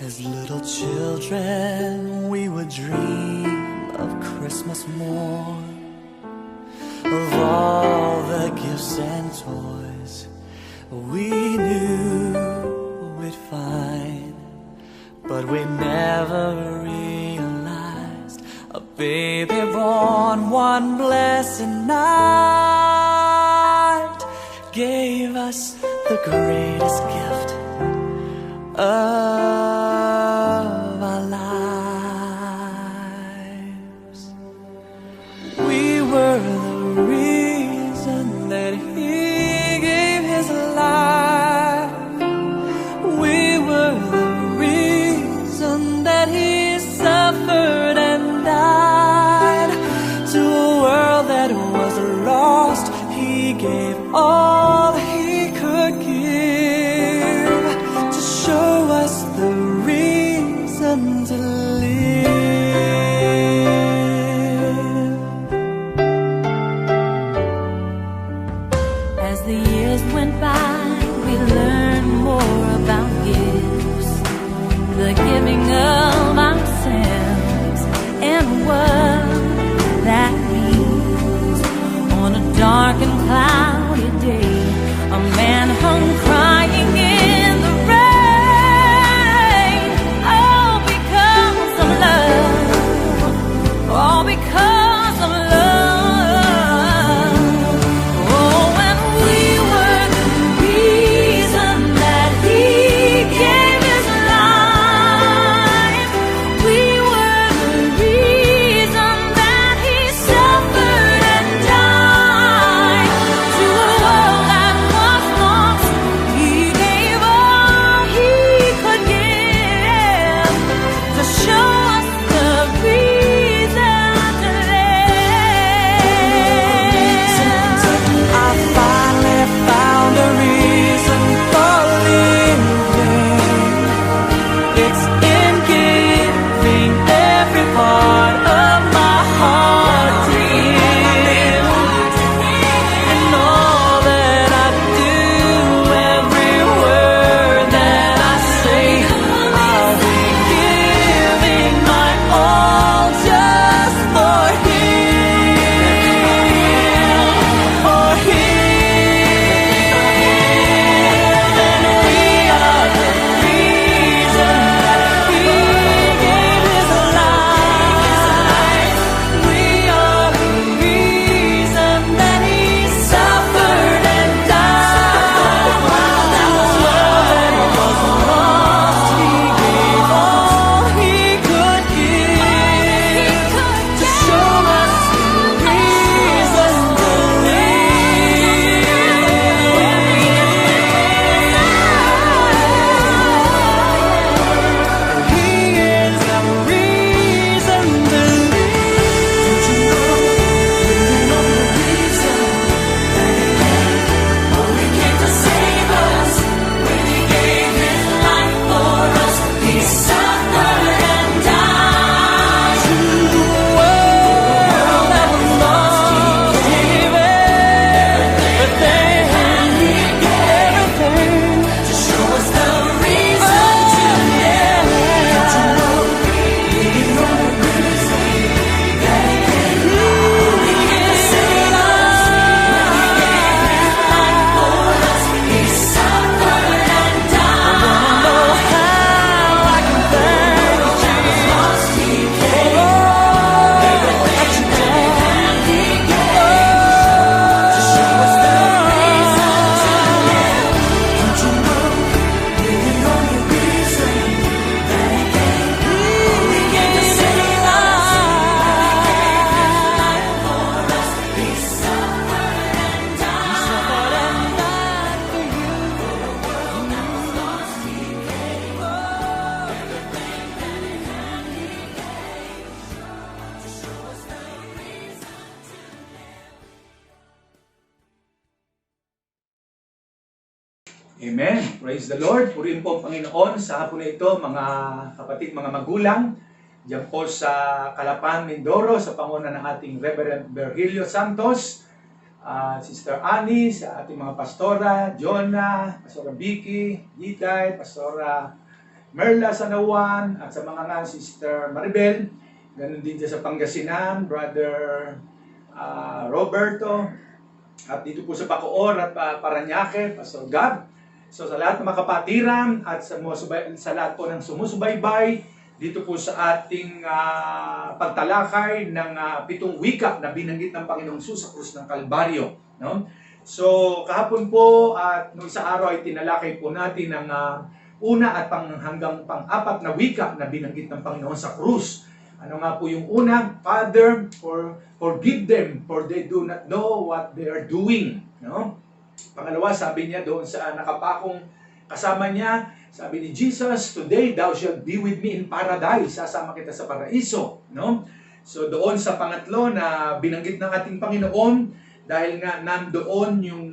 As little children, we would dream of Christmas morn, of all the gifts and toys we knew we'd find. But we never realized a baby born one blessed night gave us the greatest gift of our lives. We were the reason that He gave His life. We were the reason that He suffered and died. To a world that was lost, He gave all He could give, to show us the reason to live. As the years went by, we learned more about gifts, the giving of ourselves, and what that means. On a dark and cloudy day, a man hung crying in the rain, all because of love, all because of love. Oh, and we were the reason that He gave His life. We were the reason that He suffered and died. To a world that was lost, He gave all He could give, to show us the reason to live. I finally found a reason for living. It's in giving every part of my heart to Him, and all that I do, every word that I say, I'll be giving my all just for Him, for Him. And we are the reason that He gave His life. We are the reason that He suffered and died. To a world that was lost, He gave all He could give, to show us the reason to live. He is the reason to live. Don't you know the reason that He came? Oh, He came to save us. When He gave His life for us, He suffered and died. To the world that was lost, He gave everything, everything, to show us the reason to live. Don't you know the reason that He came? He came to save us. When He gave His life for us, He suffered and died. I wanna know how I can thank you, Jesus. He came, everything that He gave, to show us the reason to live. Don't you know, the only reason that He came? He came to save us. For us, He suffered and died. He suffered and died for you. For a world that was lost, He gave everything that He had. He gave, to show us the reason to live. Amen. Praise the Lord. Purihin po ang Panginoon sa hapon na ito, mga kapatid, mga magulang. Diyan po sa Calapan, Mindoro, sa panguna ng ating Reverend Virgilio Santos, Sister Annie, sa ating mga pastora, Jonah, Pastora Vicky, Giday, Pastora Merla Sanawan, at sa mga nga Sister Maribel, ganun din dyan sa Pangasinan, Brother Roberto, at dito po sa Bacoor at Parañaque, Pastor Gab. So sa lahat ng mga kapatiran at sa lahat po ng sumusubaybay dito po sa ating pagtalakay ng 7 wika na binanggit ng Panginoong Jesus sa krus ng Kalbaryo, no? So kahapon po at noong sa araw ay tinalakay po natin ang una at hanggang pang-4 na wika na binanggit ng Panginoon sa krus. Ano nga po yung una? Father, forgive them for they do not know what they are doing, no? Pangalawa, sabi niya doon sa nakapakong kasama niya, sabi ni Jesus, today thou shalt be with me in paradise. Sasama kita sa paraiso, no? So doon sa pangatlo na binanggit ng ating Panginoon, dahil nga nandoon yung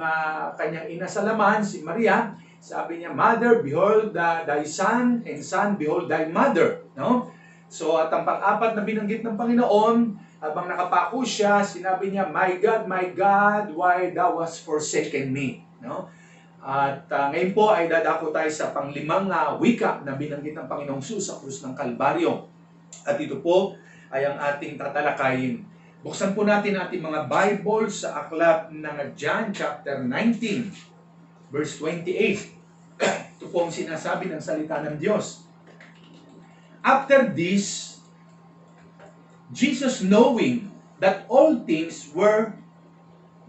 kanyang ina sa laman, si Maria, sabi niya, Mother, behold thy son, and son, behold thy mother, no? So at ang pang-apat na binanggit ng Panginoon, habang nakapako siya, sinabi niya, my God, why thou hast forsaken me? No? At ngayon po ay dadako tayo sa pang-5 wika na binanggit ng Panginoong Jesus sa krus ng Kalbaryo. At ito po ay ang ating tatalakayin. Buksan po natin ating mga Bible sa aklat ng John chapter 19, verse 28. Ito po ang sinasabi ng salita ng Diyos. After this, Jesus, knowing that all things were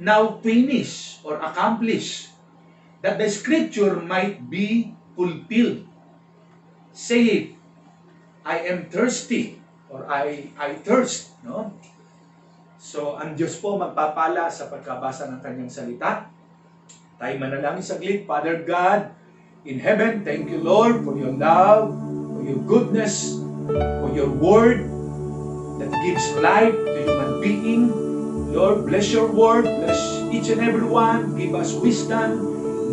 now finished or accomplished, that the scripture might be fulfilled, saith, I am thirsty, or I thirst. No? So, ang Diyos po magpapala sa pagkabasa ng kanyang salita. Tayo manalangin saglit. Father God, in heaven, thank you, Lord, for your love, for your goodness, for your word, that gives life to human being. Lord, bless your word. Bless each and every one. Give us wisdom,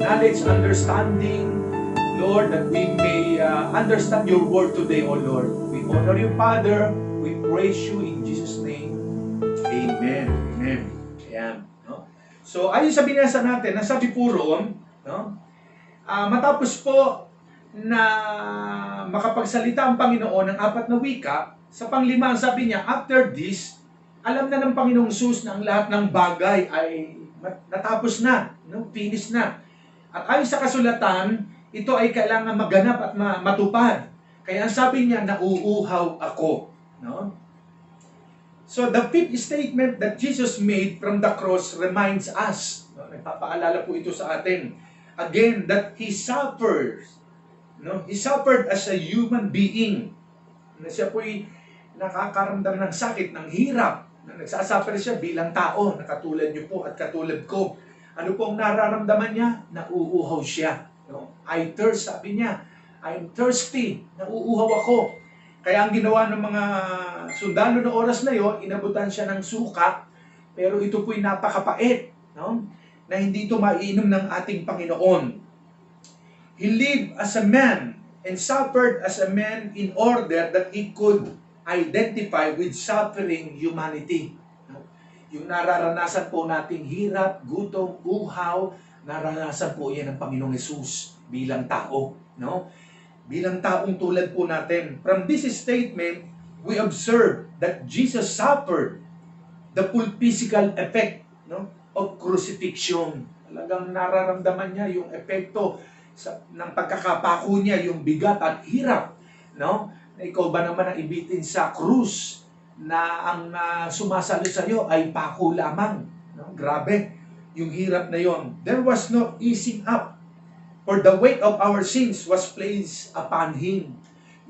knowledge, understanding. Lord, that we may understand your word today, O Lord. We honor you, Father. We praise you in Jesus' name. Amen. Amen. Ayan. No? So, ayon sa binasa natin, nasabi po roon, no? Matapos po na makapagsalita ang Panginoon ng 4 na wika, sa pang-5, sabi niya, after this, alam na ng Panginoong Jesus na ang lahat ng bagay ay natapos na, no? Finish na. At ayon sa kasulatan, ito ay kailangan maganap at matupad. Kaya ang sabi niya, nauuhaw ako. No? So the 5th statement that Jesus made from the cross reminds us, no? Nagpapaalala po ito sa atin, again, that He suffered. No? He suffered as a human being. Na siya po'y nakakaramdam ng sakit, ng hirap. Nagsasuffer siya bilang tao, na katulad niyo po at katulad ko. Ano po ang nararamdaman niya? Nauuhaw siya. No? I thirst, sabi niya. I'm thirsty. Nauuhaw ako. Kaya ang ginawa ng mga sundalo na oras na yon, inabutan siya ng suka, pero ito po'y napakapait, no? Na hindi ito maiinom ng ating Panginoon. He lived as a man and suffered as a man in order that he could identify with suffering humanity. No? Yung nararanasan po nating hirap, gutom, uhaw, naranasan po yan ng Panginoong Hesus bilang tao. No? Bilang taong tulad po natin. From this statement, we observe that Jesus suffered the full physical effect, no, of crucifixion. Talagang nararamdaman niya yung epekto ng pagkakapako niya, yung bigat at hirap. No? Na ikaw ba naman ang ibitin sa krus na ang sumasalo sa iyo ay pako lamang. No? Grabe, yung hirap na yon. There was no easing up, for the weight of our sins was placed upon Him.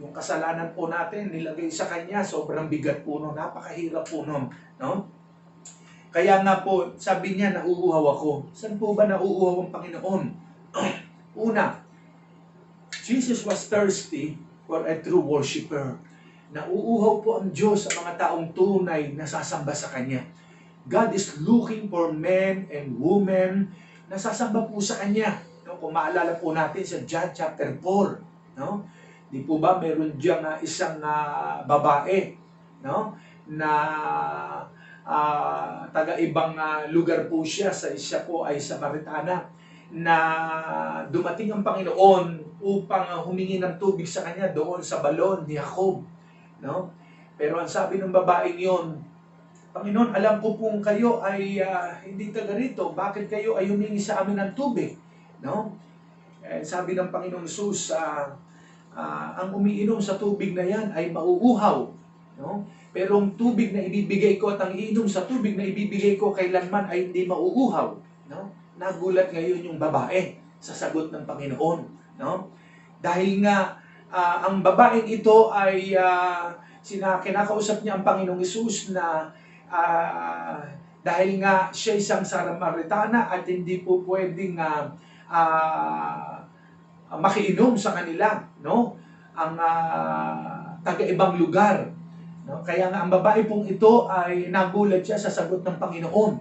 Yung kasalanan po natin, nilagay sa Kanya, sobrang bigat po nun, napakahirap po nun. No? Kaya nga po, sabi niya, nauuhaw ako. Saan po ba nauuhaw ang Panginoon? Una, Jesus was thirsty for a true worshiper. Nauuhaw po ang Diyos sa mga taong tunay na sasamba sa Kanya. God is looking for men and women na sasamba po sa Kanya. No? Kung maalala po natin sa John chapter 4, no? Di po ba meron diyang isang babae, no? Na taga-ibang lugar po siya, siya po ay Samaritana. na dumating ang Panginoon upang humingi ng tubig sa kanya doon sa balon ni Jacob, no? Pero ang sabi ng babaeng yon, Panginoon, alam ko kung kayo ay hindi taga rito, bakit kayo ay humingi sa amin ng tubig, no? Sabi ng Panginoong Jesus, ang umiinom sa tubig na yan ay mauuhaw, no? Pero ang tubig na ibibigay ko at ang iinom sa tubig na ibibigay ko kailanman ay hindi mauuhaw, no? Nagulat ngayon yung babae sa sagot ng Panginoon, no? Dahil nga ang babaeng ito ay kinakausap niya ang Panginoong Hesus na dahil nga siya isang Samaritana at hindi po pwedeng makiinom sa kanila, no? Ang taga-ibang lugar, no? Kaya nga ang babae pong ito ay nagulat siya sa sagot ng Panginoon,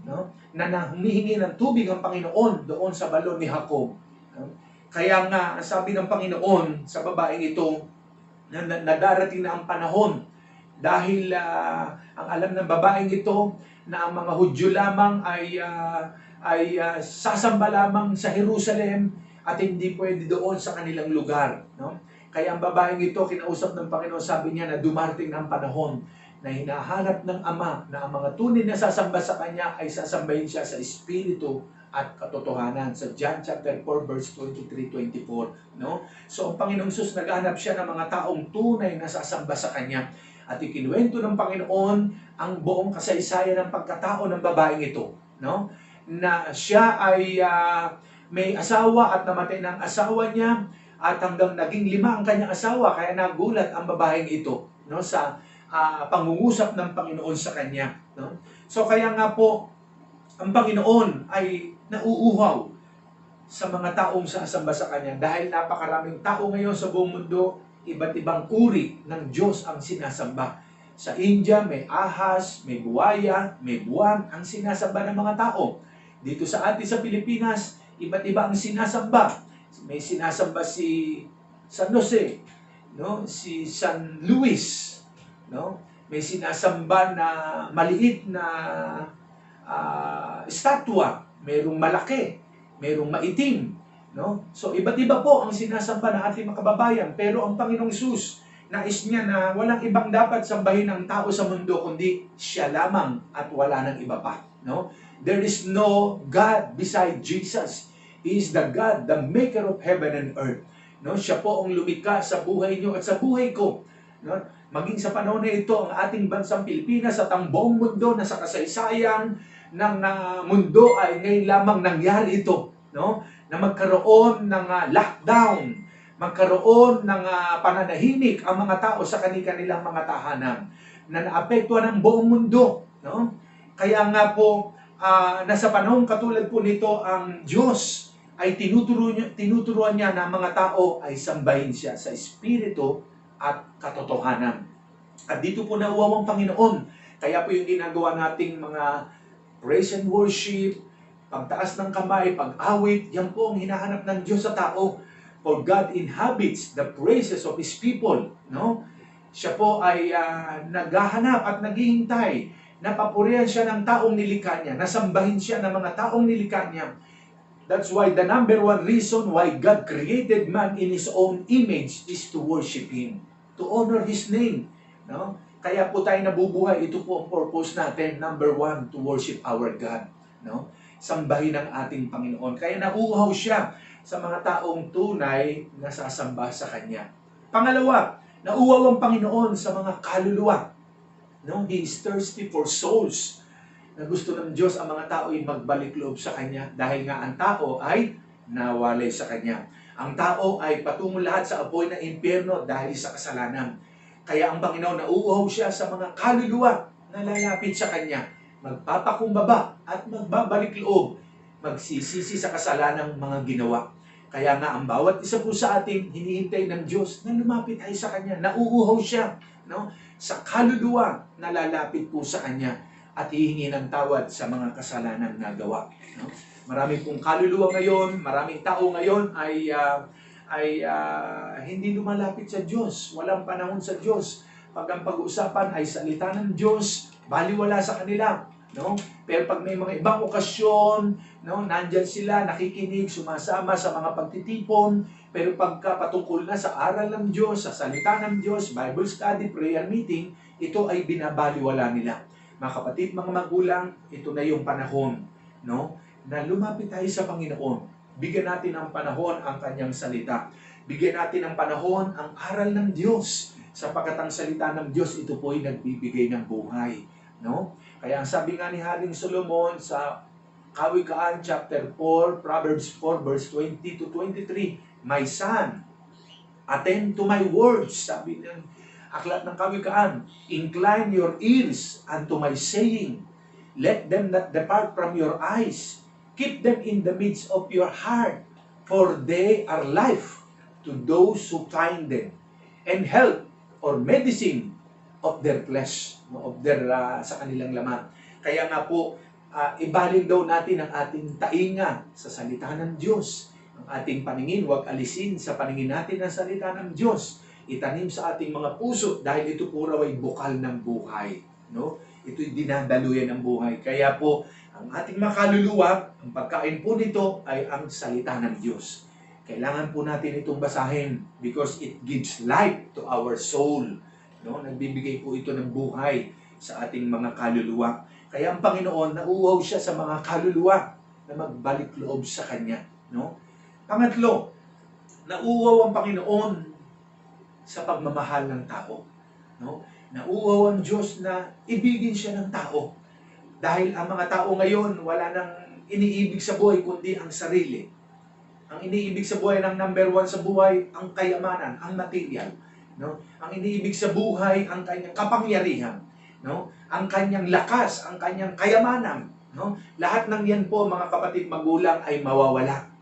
no? Na humihingi ng tubig ang Panginoon doon sa balon ni Jacob, no? Kaya nga sabi ng Panginoon sa babaeng ito na darating na ang panahon dahil ang alam ng babaeng ito na ang mga Hudyo lamang ay sasamba lamang sa Jerusalem at hindi pwede doon sa kanilang lugar, no? Kaya ang babaeng ito, kinausap ng Panginoon, sabi niya na dumarating ng panahon na hinahanap ng Ama na ang mga tunay na sasamba sa Kanya ay sasambahin siya sa Espiritu at katotohanan. Sa John chapter 4 verse 23-24, no? So ang Panginoong Sus naghahanap siya ng mga taong tunay na sasamba sa Kanya. At ikinuwento ng Panginoon ang buong kasaysayan ng pagkatao ng babaeng ito, no? Na siya ay may asawa at namatay ng asawa niya at hanggang naging 5 ang kanyang asawa, kaya nagulat ang babaeng ito, no, sa pangungusap ng Panginoon sa kanya, no? So kaya nga po ang Panginoon ay nauuhaw sa mga taong sasamba sa kanya dahil napakaraming tao ngayon sa buong mundo, iba't ibang uri ng Diyos ang sinasamba. Sa India may ahas, may buwaya, may buwan ang sinasamba ng mga tao. Dito sa atin sa Pilipinas, iba't iba ang sinasamba. May sinasamba si San Jose, no? Si San Luis, no? May sinasamba na maliit na estatwa, mayroong malaki, mayroong maitim, no? So iba't iba po ang sinasamba ng ating mga kababayan, pero ang Panginoong Hesus nais niya na walang ibang dapat sambahin ng tao sa mundo kundi siya lamang at wala nang iba pa, no? There is no God beside Jesus. He is the God, the maker of heaven and earth. No, siya po ang lumikha sa buhay niyo at sa buhay ko. No? Maging sa panahon na ito, ang ating bansang Pilipinas at ang buong mundo na sa kasaysayan ng mundo ay ngayon lamang nangyari ito, no? Na magkaroon ng lockdown, magkaroon ng pananahimik ang mga tao sa kanilang mga tahanan na naapektuhan ang buong mundo, no? Kaya nga po nasa panahon katulad po nito, ang Diyos ay tinuturuan niya na mga tao ay sambahin siya sa Espiritu at katotohanan. At dito po nauuhaw ang Panginoon. Kaya po yung ginagawa nating mga praise and worship, pagtaas ng kamay, pag-awit, yan po ang hinahanap ng Diyos sa tao. For God inhabits the praises of His people, no? Siya po ay naghahanap at naghihintay na papurihan siya ng taong nilikha niya, nasambahin siya ng mga taong nilikha niya. That's why the number one reason why God created man in His own image is to worship Him, to honor His name, no? Kaya po tayo nabubuhay, ito po ang purpose natin, number one, to worship our God, no? Sambahin ang ating Panginoon. Kaya nauuhaw siya sa mga taong tunay na sasamba sa Kanya. Pangalawa, nauuhaw ang Panginoon sa mga kaluluwa, no? He is thirsty for souls. Na gusto ng Diyos ang mga tao ay magbalik loob sa Kanya dahil nga ang tao ay nawalay sa Kanya. Ang tao ay patungo lahat sa apoy ng impyerno dahil sa kasalanan. Kaya ang Panginoon nauuhaw siya sa mga kaluluwa na lalapit sa Kanya, magpapakumbaba at magbabalik loob, magsisisi sa kasalanang mga ginawa. Kaya nga ang bawat isa po sa atin hinihintay ng Diyos na lumapit ay sa Kanya. Nauuhaw siya, no? Sa kaluluwa na lalapit po sa Kanya at hihingi ng tawad sa mga kasalanan na gawa, no? Marami pong kaluluwa ngayon, maraming tao ngayon ay hindi lumalapit sa Diyos. Walang panahon sa Diyos. Pag ang pag-uusapan ay salita ng Diyos, baliwala sa kanila. no? Pero pag may mga ibang okasyon, no, nandyan sila, nakikinig, sumasama sa mga pagtitipon, pero pagka patungkol na sa aral ng Diyos, sa salita ng Diyos, Bible study, prayer meeting, ito ay binabaliwala nila. Mga kapatid, mga magulang, ito na yung panahon, no, na lumapit tayo sa Panginoon. Bigyan natin ng panahon ang kanyang salita. Bigyan natin ng panahon ang aral ng Diyos. Sapagkat ang salita ng Diyos, ito po ay nagbibigay ng buhay. No? Kaya ang sabi nga ni Haring Solomon sa Kawikaan chapter 4, Proverbs 4, verse 20 to 23, My son, attend to my words. Sabi ng aklat ng Kawikaan, incline your ears unto my saying. Let them not depart from your eyes. Keep them in the midst of your heart, for they are life to those who find them, and health or medicine of their flesh, of their sa kanilang laman. Kaya nga po, ibalin daw natin ang ating tainga sa salita ng Diyos. Ang ating paningin, huwag alisin sa paningin natin ang salita ng Diyos. Itanim sa ating mga puso dahil ito po raw ay bukal ng buhay. No? Ito'y dinadaluyan ng buhay. Kaya po, ang ating makaluluwa, ang pagkain po nito ay ang salita ng Diyos. Kailangan po natin itong basahin because it gives life to our soul. No? Nagbibigay po ito ng buhay sa ating mga kaluluwa. Kaya ang Panginoon, nauuhaw siya sa mga kaluluwa na magbalik loob sa Kanya. No? Pangatlo, nauuhaw ang Panginoon sa pagmamahal ng tao. No? Nauuhaw ang Diyos na ibigin siya ng tao. Dahil ang mga tao ngayon, wala nang iniibig sa buhay kundi ang sarili. Ang iniibig sa buhay ng number one sa buhay, ang kayamanan, ang material. No? Ang iniibig sa buhay, ang kanyang kapangyarihan. No? Ang kanyang lakas, ang kanyang kayamanan. No? Lahat ng yan po, mga kapatid magulang, ay mawawala.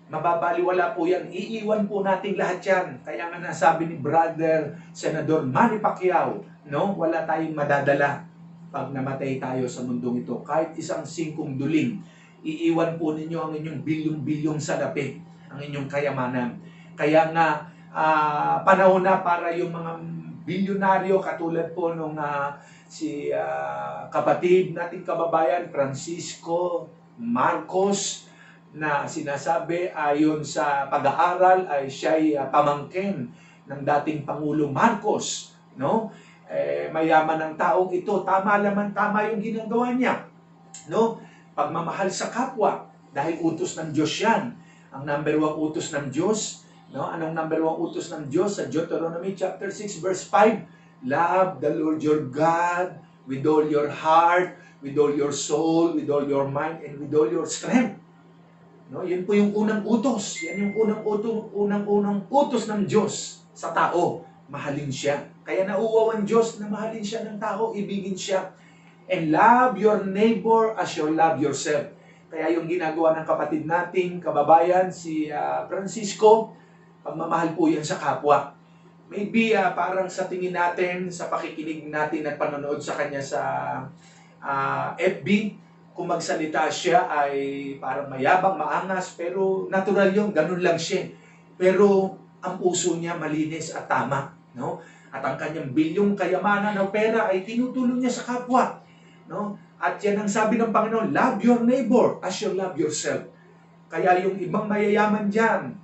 Mababaliwala po yan. Iiwan po natin lahat yan. Kaya nga nasabi ni Brother Senador Manny Pacquiao, no? Wala tayong madadala pag namatay tayo sa mundong ito. Kahit isang singkong duling, iiwan po ninyo ang inyong bilyong-bilyong salapi, ang inyong kayamanan. Kaya nga, panahon na para yung mga bilyonaryo katulad po nung si kapatid nating kababayan Francisco Marcos na sinasabi ayon sa pag-aaral ay siya'y pamangkin ng dating Pangulo Marcos, no? Mayaman ang taong ito, tama yung ginagawa niya, no? Pagmamahal sa kapwa, dahil utos ng Diyos yan. Ang number 1 utos ng Diyos, no? Anong number 1 utos ng Diyos? Sa Deuteronomy chapter 6 verse 5, love the Lord your God with all your heart, with all your soul, with all your mind, and with all your strength. No, yun po yung unang utos. Yan yung unang utos ng Diyos sa tao. Mahalin siya. Kaya nauuhaw ang Diyos na mahalin siya ng tao, ibigin siya. And love your neighbor as you love yourself. Kaya yung ginagawa ng kapatid nating kababayan, si Francisco, pagmamahal po yan sa kapwa. Maybe parang sa tingin natin, sa pakikinig natin at panonood sa kanya sa FB, kung magsalita siya ay parang mayabang, maangas, pero natural yun, ganun lang siya. Pero ang puso niya malinis at tama. No? At ang kanyang bilyong kayamanan o pera ay tinutulong niya sa kapwa. No? At yan ang sabi ng Panginoon, love your neighbor as you love yourself. Kaya yung ibang mayayaman dyan,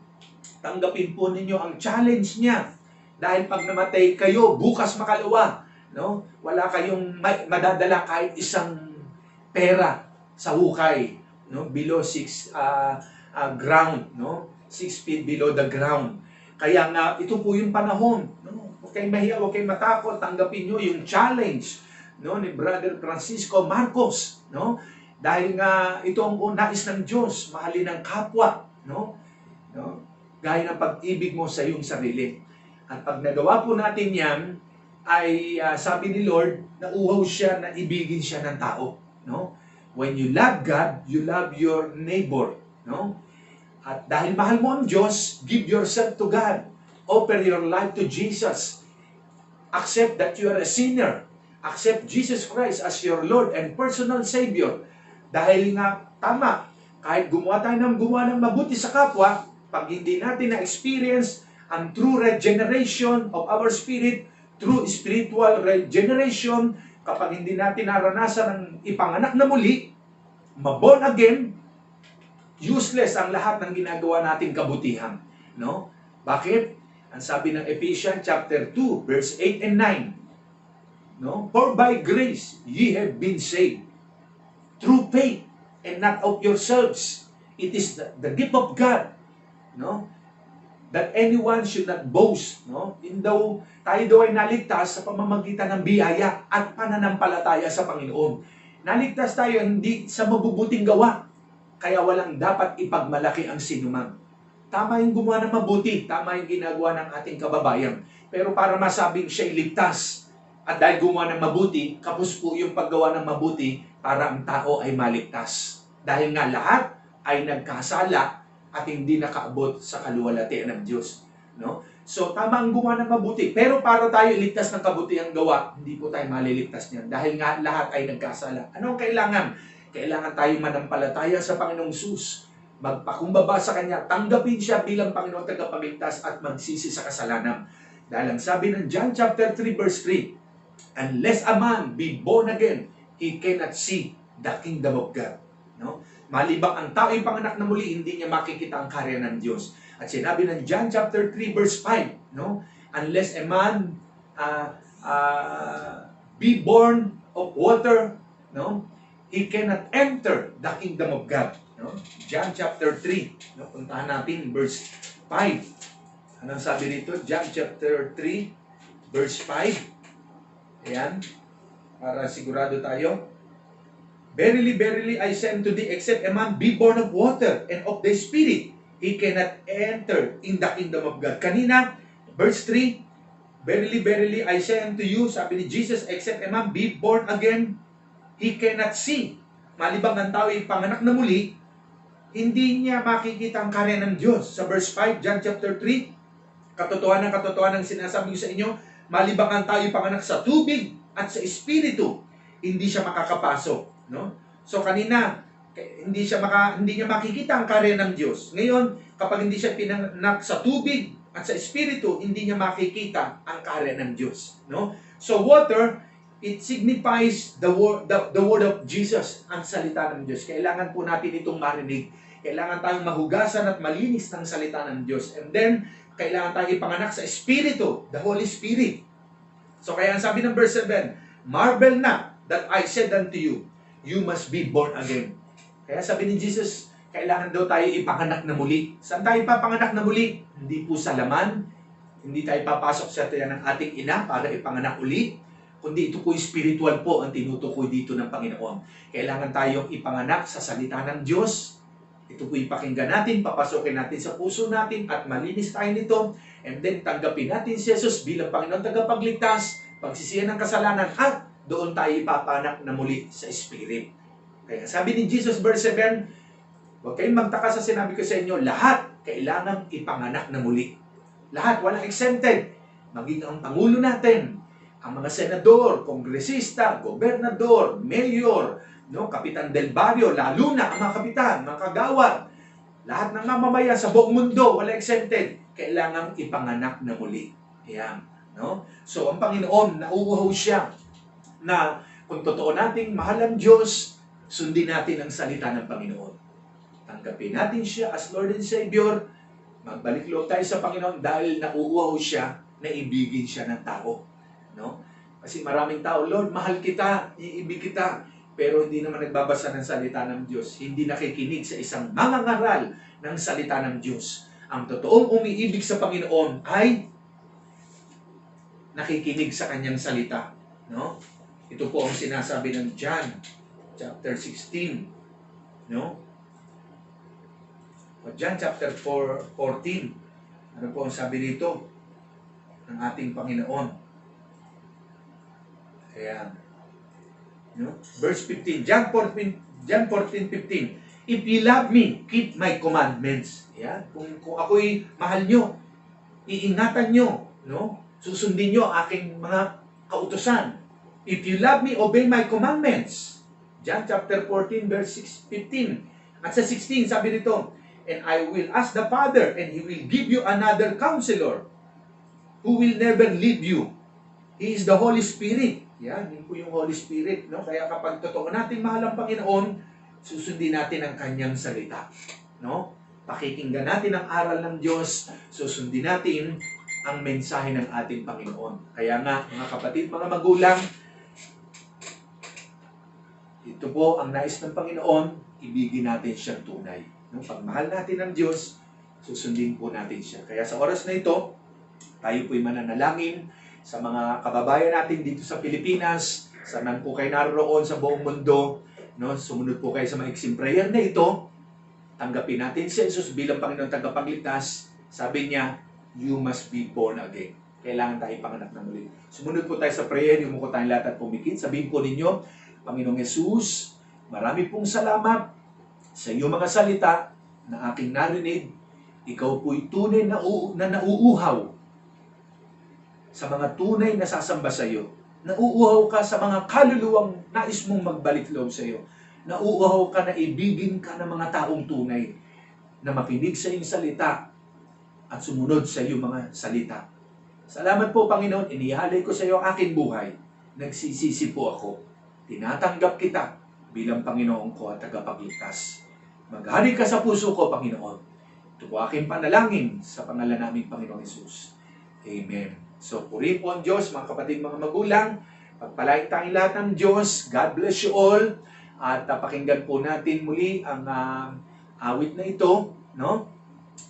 tanggapin po ninyo ang challenge niya. Dahil pag namatay kayo, bukas makalawa. No? Wala kayong madadala kahit isang pera sa hukay, no? Below 6 ground, no? 6 feet below the ground. Kaya nga, ito po yung panahon. No? Huwag kayong mahiya, huwag kayong matakot, tanggapin nyo yung challenge, no? Ni Brother Francisco Marcos. No? Dahil nga, ito ang nais ng Diyos, mahalin ang kapwa. No? No? Gaya ng pag-ibig mo sa iyong sarili. At pag nagawa po natin yan, ay sabi ni Lord, nauuhaw siya na ibigin siya ng tao. No? When you love God, you love your neighbor. No? At dahil mahal mo ang Diyos, give yourself to God. Offer your life to Jesus. Accept that you are a sinner. Accept Jesus Christ as your Lord and personal Savior. Dahil nga, tama, kahit gumawa tayo ng mabuti sa kapwa, pag hindi natin na-experience ang true regeneration of our spirit, true spiritual regeneration, kapag hindi natin naranasan ng ipanganak na muli, ma-born again, useless ang lahat ng ginagawa nating kabutihan. No? Bakit? Ang sabi ng Ephesians chapter 2, verse 8 and 9. No? For by grace ye have been saved through faith and not of yourselves. It is the gift of God. No? That anyone should not boast. No? Tayo daw ay naligtas sa pamamagitan ng biyaya at pananampalataya sa Panginoon. Naligtas tayo hindi sa mabubuting gawa. Kaya walang dapat ipagmalaki ang sinuman. Tama yung gumawa ng mabuti. Tama yung ginagawa ng ating kababayan. Pero para masabing siya'y ligtas, at dahil gumawa ng mabuti, kapos po yung paggawa ng mabuti para ang tao ay maligtas. Dahil nga lahat ay nagkasala at hindi nakaabot sa kaluwalhatian ng Diyos. No? So, tama ang gumawa ng mabuti. Pero para tayo iligtas ng kabutihang gawa, hindi po tayo maliligtas niyan. Dahil nga lahat ay nagkasala. Ano ang kailangan? Kailangan tayo manampalataya sa Panginoong Sus. Magpakumbaba sa Kanya, tanggapin Siya bilang Panginoon tagapagligtas at magsisi sa kasalanan. Dahil ang sabi ng John chapter 3 verse 3, unless a man be born again, he cannot see the kingdom of God. No? Malibang ang tao yung panganak na muli, hindi niya makikita ang karya ng Diyos. At sinabi ng John chapter 3 verse 5, no? Unless a man be born of water, no? He cannot enter the kingdom of God. No? John chapter 3, no? Puntahan natin verse 5. Anong sabi dito? John chapter 3 verse 5. Ayan, para sigurado tayo. Verily, verily, I say unto thee, except a man be born of water and of the Spirit, he cannot enter in the kingdom of God. Kanina, verse 3, verily, verily, I say unto you, sabi ni Jesus, except a man be born again, he cannot see. Malibang ang tao ay panganak na muli, hindi niya makikita ang karya ng Diyos. Sa verse 5, John chapter 3, katotohanan sinasabi ko sa inyo, malibang ang tayo panganak sa tubig at sa espiritu, hindi siya makakapasok, no? So kanina, hindi niya makikita ang karya ng Diyos. Ngayon, kapag hindi siya pinanganak sa tubig at sa espiritu, hindi niya makikita ang karya ng Diyos, no? So water, it signifies the word of Jesus, ang salita ng Diyos. Kailangan po natin itong marinig. Kailangan tayong mahugasan at malinis ng salita ng Diyos. And then, kailangan tayong ipanganak sa Espiritu, the Holy Spirit. So kaya ang sabi ng verse 7, marvel not that I said unto you, you must be born again. Kaya sabi ni Jesus, kailangan daw tayo ipanganak na muli. Saan tayo ipapanganak na muli? Hindi po sa laman, hindi tayo papasok sa tiyan ng ating ina para ipanganak uli, kundi ito po spiritual po ang tinutukoy dito ng Panginoon. Kailangan tayong ipanganak sa salita ng Diyos. Ito po ipakinggan natin, papasokin natin sa puso natin at malinis tayo nito. And then tanggapin natin si Jesus bilang Panginoon tagapagligtas, pagsisihan ng kasalanan at doon tayo ipapanak na muli sa Spirit. Kaya sabi ni Jesus verse 7, huwag kayong magtaka sa sinabi ko sa inyo, lahat kailangang ipanganak na muli. Lahat, walang exempted. Maging ang Pangulo natin, ang mga senador, kongresista, gobernador, mayor, no, kapitan del barrio, lalo na ang mga kapitan, mga kagawad, lahat ng mamamayan sa buong mundo, wala exempted, kailangang ipanganak na muli. Ayan, no? So, ang Panginoon, nauuhaw siya na kung totoo nating mahal ang Diyos, sundin natin ang salita ng Panginoon. Tanggapin natin siya as Lord and Savior, magbalik loob tayo sa Panginoon dahil nauuhaw siya na ibigin siya ng tao. No? Kasi maraming tao, Lord, mahal kita, iibig kita, pero hindi naman nagbabasa ng salita ng Diyos. Hindi nakikinig sa isang mangangaral ng salita ng Diyos. Ang totoong umiibig sa Panginoon ay nakikinig sa kanyang salita. No? Ito po ang sinasabi ng John chapter 16. No? O John chapter 14. Ano po ang sabi dito ng ating Panginoon? Ayan. No? Verse 15. John 14:15. If you love me, keep my commandments. Ayan. Kung ako'y mahal nyo, iingatan nyo, no? Susundin nyo aking mga kautusan. If you love me, obey my commandments. John chapter 14, verse 15. At sa 16, sabi dito, and I will ask the Father, and He will give you another counselor who will never leave you. He is the Holy Spirit. Yan, yun po yung Holy Spirit. No? Kaya kapag totoo nating mahal ang Panginoon, susundin natin ang kanyang salita. No? Pakikinggan natin ang aral ng Diyos, susundin natin ang mensahe ng ating Panginoon. Kaya nga, mga kapatid, mga magulang, ito po ang nais ng Panginoon, ibigin natin siyang tunay. No? Pag mahal natin ang Diyos, susundin po natin siya. Kaya sa oras na ito, tayo po'y mananalangin sa mga kababayan natin dito sa Pilipinas, saan po kayo naroon sa buong mundo, no? Sumunod po kayo sa maiksing prayer na ito, tanggapin natin si Jesus bilang Panginoon tagapagligtas. Sabi niya, you must be born again. Kailangan tayo panganak na muli. Sumunod po tayo sa prayer, yumuko tayong lahat at pumikit. Sabihin po ninyo, Panginoong Jesus, marami pong salamat sa iyong mga salita na aking narinig. Ikaw po'y tunay na nauuhaw sa mga tunay na sasamba sa iyo. Nauuhaw ka sa mga kaluluwang nais mong magbalik loob sa iyo. Nauuhaw ka na ibigin ka ng mga taong tunay na makinig sa iyong salita at sumunod sa iyong mga salita. Salamat po, Panginoon. Inihalay ko sa iyo ang aking buhay. Nagsisisi po ako. Tinatanggap kita bilang Panginoon ko at tagapagligtas. Maghari ka sa puso ko, Panginoon. Ito po aking panalangin sa pangalan namin, Panginoong Jesus. Amen. So, purihin po ang Diyos, mga kapatid, mga magulang. Pagpalain tayong lahat ng Diyos. God bless you all. At pakinggan po natin muli ang awit na ito, no?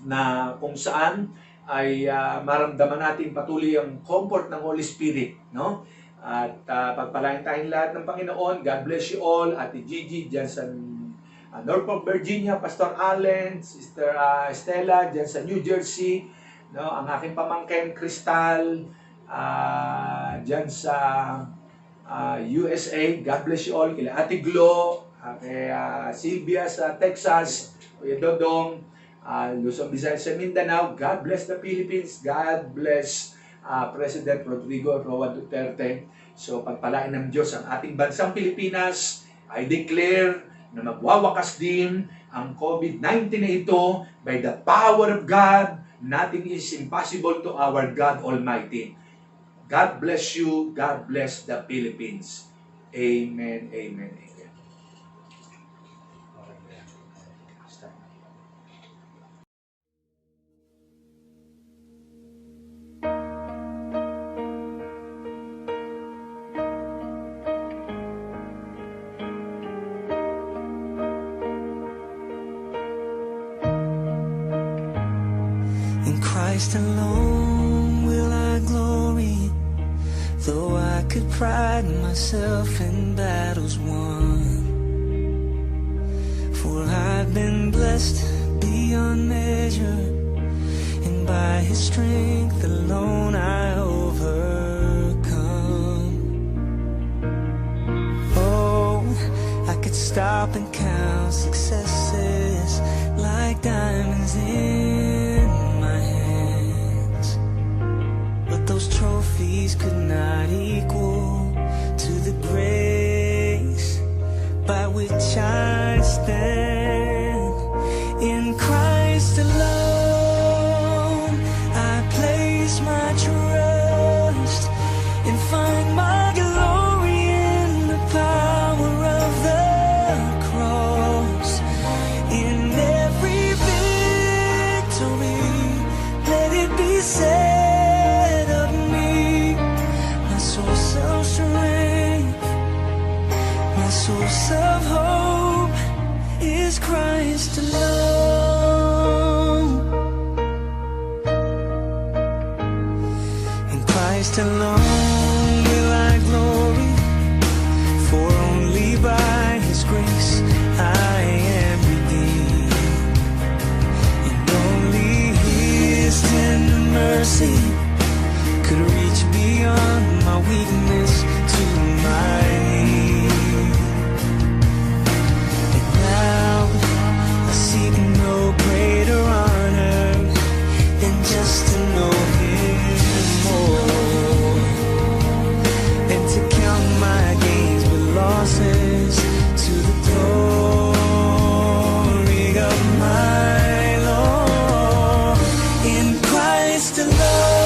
Na kung saan ay maramdaman natin patuloy ang comfort ng Holy Spirit, no? At pagpalain tayong lahat ng Panginoon. God bless you all. Ate Gigi, dyan sa Norfolk, Virginia. Pastor Allen, Sister Estela, dyan sa New Jersey. No, ang aking pamangkin Crystal diyan sa USA. God bless you all. Kila Ate Glo, kay Sylvia sa Texas, Kuya Dodong, Luzon, Visayas sa Mindanao. God bless the Philippines. God bless President Rodrigo Roa Duterte. So pagpalain ng Diyos ang ating bansang Pilipinas. I declare na magwawakas din ang COVID-19 na ito by the power of God. Nothing is impossible to our God Almighty. God bless you. God bless the Philippines. Amen. Amen. Amen. In Christ alone will I glory, though I could pride myself in battles won. For I've been blessed beyond measure, and by His strength alone I overcome. Oh, I could stop and count successes like diamonds in my hands, but those trophies could not equal to the grace by which I stand. In Christ alone I place my trust and find my glory in the power of the cross. In every victory, let it be said of me, my source of strength, my source of hope is Christ alone. In Christ alone will I glory, for only by His grace I am redeemed, and only His tender mercy could reach beyond my weakness to my need. And now I seek no greater honor than just to know Him more, and to count my gains but losses to the glory of my Lord. In Christ alone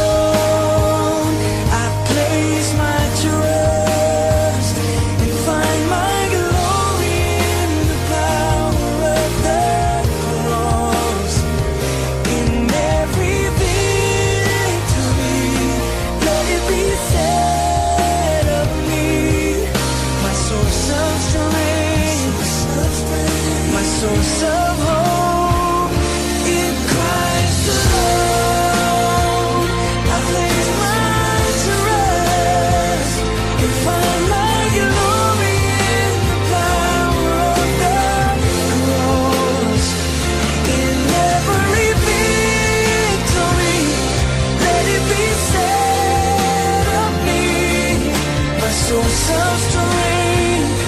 of strength,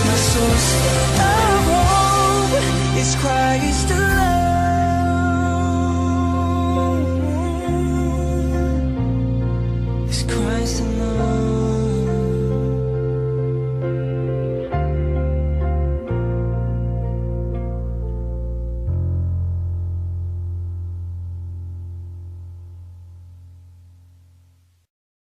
my source of